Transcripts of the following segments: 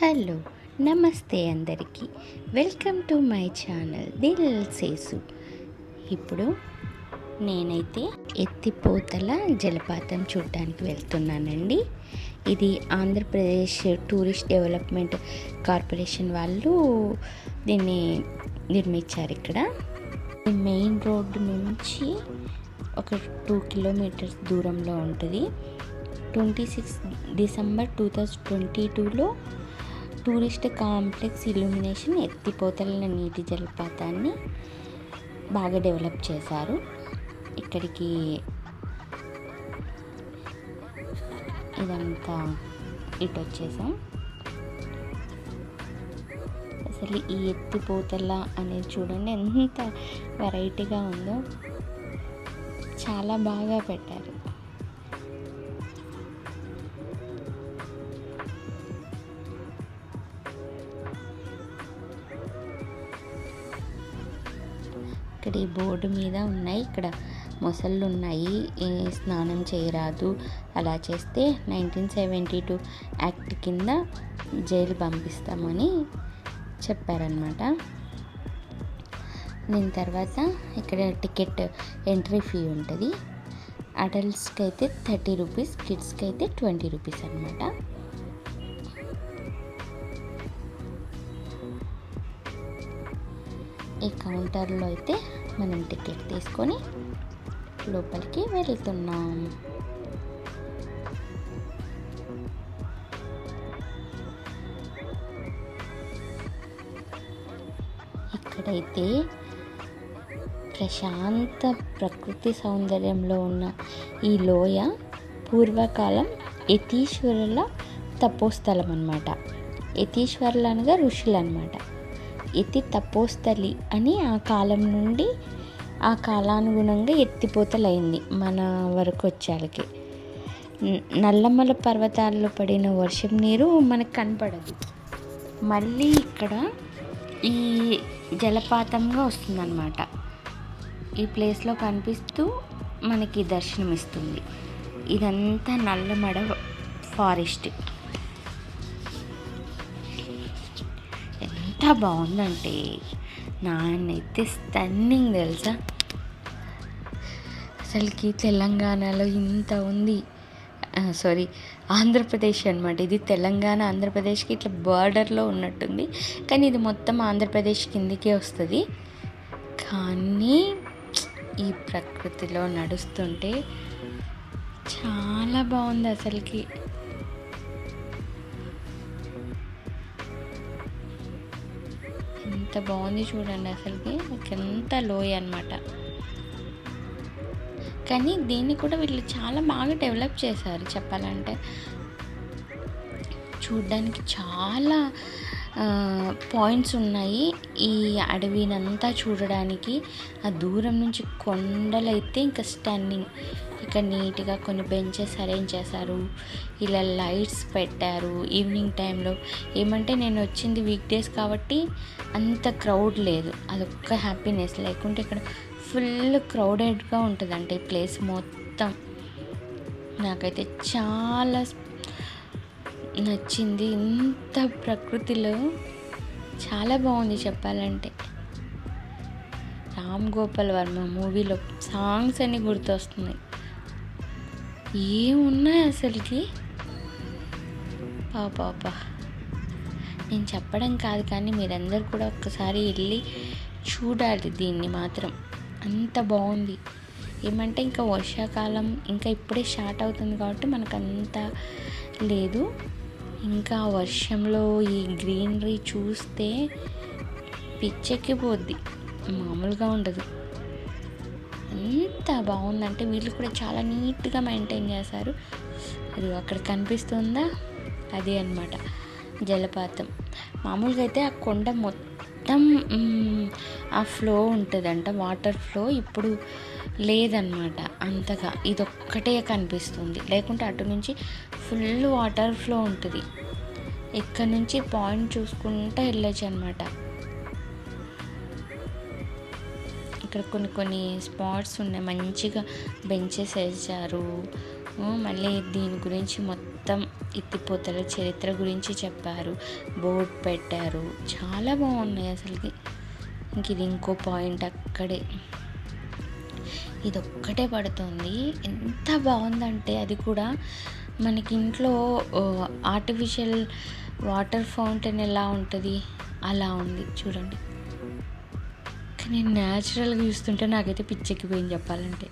Hello, నమస్తే అందరికీ. Welcome to my channel దిల్ సేసు. ఇప్పుడు నేనైతే ఎత్తిపోతల జలపాతం చూడడానికి వెళ్తున్నానండి. ఇది ఆంధ్రప్రదేశ్ టూరిస్ట్ డెవలప్మెంట్ కార్పొరేషన్ వాళ్ళు దీన్ని నిర్మించారు. ఇక్కడ మెయిన్ రోడ్డు నుంచి ఒక 2 కిలోమీటర్స్ దూరంలో ఉంటుంది. 26 డిసెంబర్ 2022లో టూరిస్ట్ కాంప్లెక్స్ ఇల్యూమినేషన్ ఎత్తిపోతల నీటి జలపాతాన్ని బాగా డెవలప్ చేశారు. ఇక్కడికి ఇదంతా ఇటు వచ్చేసాం. అసలు ఈ ఎత్తిపోతల అనేది చూడండి ఎంత వెరైటీగా ఉందో, చాలా బాగా పెట్టారు. ఇక్కడ ఈ బోర్డు మీద ఉన్నాయి, ఇక్కడ మొసళ్ళు ఉన్నాయి, స్నానం చేయరాదు, అలా చేస్తే 1972 యాక్ట్ కింద జైలు పంపిస్తామని చెప్పారనమాట. దీని తర్వాత ఇక్కడ టికెట్ ఎంట్రీ ఫీ ఉంటుంది. అడల్ట్స్కి అయితే 30 రూపీస్, కిడ్స్కి అయితే 20 రూపీస్ అనమాట. ఈ కౌంటర్లో అయితే మనం టికెట్ తీసుకొని లోపలికి వెళ్తున్నాం. ఇక్కడైతే ప్రశాంత ప్రకృతి సౌందర్యంలో ఉన్న ఈ లోయ పూర్వకాలం యతీశ్వరుల తపోస్థలం అన్నమాట. యతీశ్వరులు అనగా ఋషులు అన్నమాట. యతి తపోస్థలి అని ఆ కాలం నుండి ఆ కాలానుగుణంగా ఎత్తిపోతలైంది మన వరకు వచ్చేళ్ళకి. నల్లమల పర్వతాల్లో పడిన వర్షం నీరు మనకు కనపడదు, మళ్ళీ ఇక్కడ ఈ జలపాతంగా వస్తుందన్నమాట. ఈ ప్లేస్లో కనిపిస్తూ మనకి దర్శనమిస్తుంది. ఇదంతా నల్లమడ ఫారెస్ట్. ఎంత బాగుందంటే నాన్నైతే స్టన్నింగ్ తెలుసా. అసలుకి తెలంగాణలో ఇంత ఉంది, ఆంధ్రప్రదేశ్ అనమాట. ఇది తెలంగాణ ఆంధ్రప్రదేశ్కి ఇట్లా బార్డర్లో ఉన్నట్టుంది, కానీ ఇది మొత్తం ఆంధ్రప్రదేశ్ కిందికే వస్తుంది. కానీ ఈ ప్రకృతిలో నడుస్తుంటే చాలా బాగుంది అసలుకి. ఎంత బాగుంది చూడండి అసలుకి. ఎంత లోయ అనమాట. కానీ దీన్ని కూడా వీళ్ళు చాలా బాగా డెవలప్ చేశారు చెప్పాలంటే. చూడ్డానికి చాలా పాయింట్స్ ఉన్నాయి ఈ అడవినంతా చూడడానికి. ఆ దూరం నుంచి కొండలైతే ఇంకా స్టన్నింగ్. ఇక్కడ నీట్గా కొన్ని బెంచెస్ అరేంజ్ చేశారు, ఇలా లైట్స్ పెట్టారు ఈవినింగ్ టైంలో. ఏమంటే నేను వచ్చింది వీక్ డేస్ కాబట్టి అంత క్రౌడ్ లేదు, అదొక్క హ్యాపీనెస్. లేకుంటే ఇక్కడ ఫుల్ క్రౌడెడ్గా ఉంటుందంట ఈ ప్లేస్ మొత్తం. నాకైతే చాలా నచ్చింది. ఇంత ప్రకృతిలో చాలా బాగుంది చెప్పాలంటే. రామ్ గోపాల్ వర్మ మూవీలో సాంగ్స్ అన్నీ గుర్తొస్తున్నాయి. ఏమున్నాయి అసలుకి. పాపా నేను చెప్పడం కాదు, కానీ మీరందరూ కూడా ఒక్కసారి వెళ్ళి చూడాలి దీన్ని మాత్రం. అంత బాగుంది. ఏమంటే ఇంకా వర్షాకాలం ఇంకా ఇప్పుడే స్టార్ట్ అవుతుంది కాబట్టి మనకు అంత లేదు. ఇంకా వర్షంలో ఈ గ్రీనరీ చూస్తే పిచ్చెక్కిపోద్ది, మామూలుగా ఉండదు. ఎంత బాగుందంటే వీళ్ళు కూడా చాలా నీట్గా మెయింటైన్ చేశారు. అది అక్కడ కనిపిస్తుందా, అదే అన్నమాట జలపాతం. మామూలుగా అయితే ఆ కొండ మొత్తం ఆ ఫ్లో ఉంటుందంట, వాటర్ ఫ్లో. ఇప్పుడు లేదన్నమాట అంతగా, ఇదొక్కటే కనిపిస్తుంది. లేకుంటే అటు నుంచి ఫుల్ వాటర్ ఫ్లో ఉంటుంది. ఇక్కడ నుంచి పాయింట్ చూసుకుంటూ వెళ్ళొచ్చు అనమాట. ఇక్కడ కొన్ని స్పాట్స్ ఉన్నాయి, మంచిగా బెంచెస్ వేసారు. మళ్ళీ దీని గురించి మొత్తం మొత్తం ఎత్తిపోతల చరిత్ర గురించి చెప్పారు, బోర్డు పెట్టారు, చాలా బాగున్నాయి అసలుకి. ఇంక ఇది ఇంకో పాయింట్ అక్కడే, ఇది ఒక్కటే పడుతుంది. ఎంత బాగుందంటే అది కూడా మనకి ఇంట్లో ఆర్టిఫిషియల్ వాటర్ ఫౌంటైన్ ఎలా ఉంటుంది అలా ఉంది చూడండి. కానీ న్యాచురల్గా చూస్తుంటే నాకైతే పిచ్చెక్కిపోయింది చెప్పాలంటే.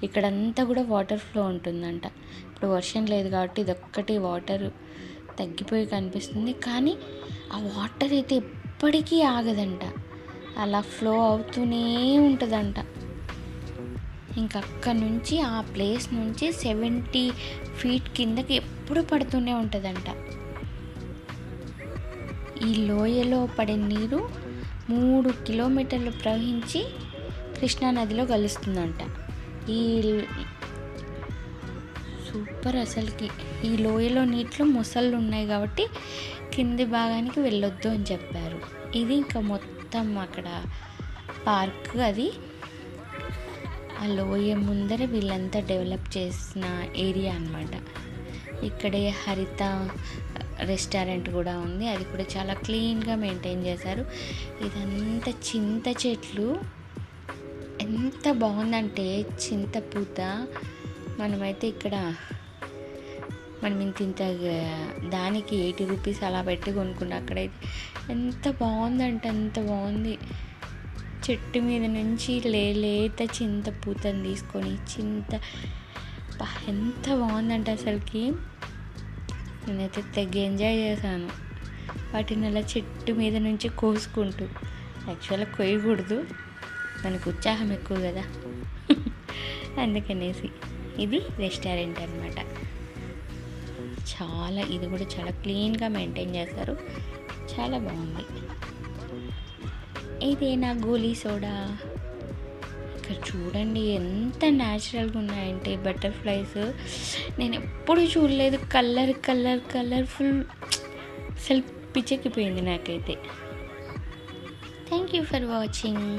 ఇక్కడంతా కూడా వాటర్ ఫ్లో ఉంటుందంట. ఇప్పుడు వర్షం లేదు కాబట్టి ఇదొక్కటి వాటర్ తగ్గిపోయి కనిపిస్తుంది, కానీ ఆ వాటర్ అయితే ఎప్పటికీ ఆగదంట, అలా ఫ్లో అవుతూనే ఉంటుందంట. ఇంకా అక్కడ నుంచి ఆ ప్లేస్ నుంచి 70 feet కిందకి ఎప్పుడు పడుతూనే ఉంటుందంట. ఈ లోయలో పడే నీరు 3 kilometers ప్రవహించి కృష్ణానదిలో కలుస్తుందంట. ఈ సూపర్ అసలుకి. ఈ లోయలో నీటిలో మొసళ్ళు ఉన్నాయి కాబట్టి కింది భాగానికి వెళ్ళొద్దు అని చెప్పారు. ఇది ఇంకా మొత్తం అక్కడ పార్క్, అది ఆ లోయ ముందర వీళ్ళంతా డెవలప్ చేసిన ఏరియా అన్నమాట. ఇక్కడే హరిత రెస్టారెంట్ కూడా ఉంది, అది కూడా చాలా క్లీన్గా మెయింటైన్ చేశారు. ఇదంతా చింత చెట్లు, ఎంత బాగుందంటే చింతపూత. మనమైతే ఇక్కడ మనం ఇంత దానికి 80 rupees అలా పెట్టి కొనుక్కున్నాం. అక్కడైతే ఎంత బాగుందంటే అంత బాగుంది. చెట్టు మీద నుంచి లేత చింతపూతను తీసుకొని ఎంత బాగుందంటే అసలుకి. నేనైతే తెగ ఎంజాయ్ చేశాను వాటిని అలా చెట్టు మీద నుంచి కోసుకుంటూ. యాక్చువల్గా కొయ్యకూడదు, మనకు ఉత్సాహం ఎక్కువ కదా అందుకనేసి. ఇది రెస్టారెంట్ అన్నమాట. ఇది కూడా చాలా క్లీన్గా మెయింటైన్ చేస్తారు, చాలా బాగుంది. ఇదే నా గోలీ సోడా. ఇక్కడ చూడండి ఎంత న్యాచురల్గా ఉన్నాయంటే బటర్ఫ్లైస్. నేను ఎప్పుడు చూడలేదు, కలర్ఫుల్. అసలు పిచ్చెక్కిపోయింది నాకైతే. Thank you for watching.